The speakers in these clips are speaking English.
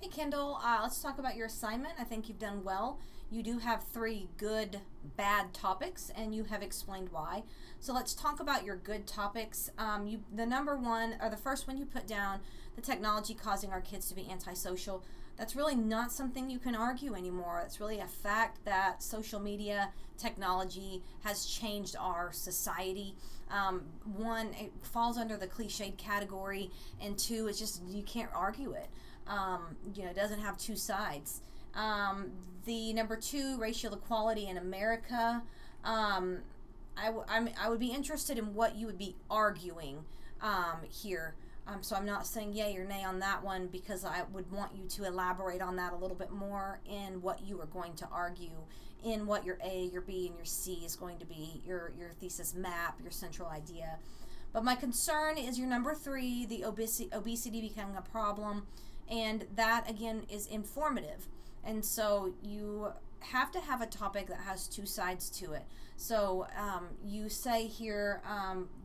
Hey Kendall, let's talk about your assignment. I think you've done well. You do have three good, bad topics, and you have explained why. So let's talk about your good topics. The number one, or the first one you put down, the technology causing our kids to be antisocial. That's really not something you can argue anymore. It's really a fact that social media technology has changed our society. One, it falls under the cliched category, and two, it's just you can't argue it. It doesn't have two sides. The number two, racial equality in America. I would be interested in what you would be arguing here. So I'm not saying yay or nay on that one because I would want you to elaborate on that a little bit more in what you are going to argue, in what your A, your B, and your C is going to be, your thesis map, your central idea. But my concern is your number three, the obesity becoming a problem, and that again is informative. And so you have to have a topic that has two sides to it. So you say here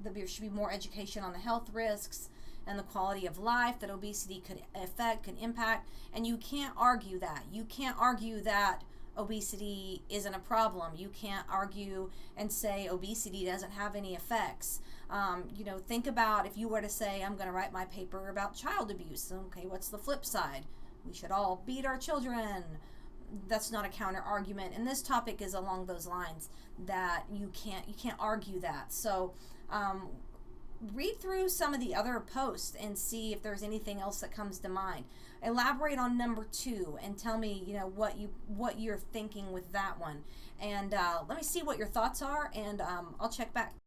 that there should be more education on the health risks and the quality of life that obesity could affect, can impact, and you can't argue that. You can't argue that obesity isn't a problem. You can't argue and say obesity doesn't have any effects. Think about if you were to say, I'm going to write my paper about child abuse. Okay, what's the flip side? We should all beat our children. That's not a counter argument. And this topic is along those lines that you can't argue that. So read through some of the other posts and see if there's anything else that comes to mind. Elaborate on number two and tell me what you're thinking with that one. And let me see what your thoughts are, and I'll check back.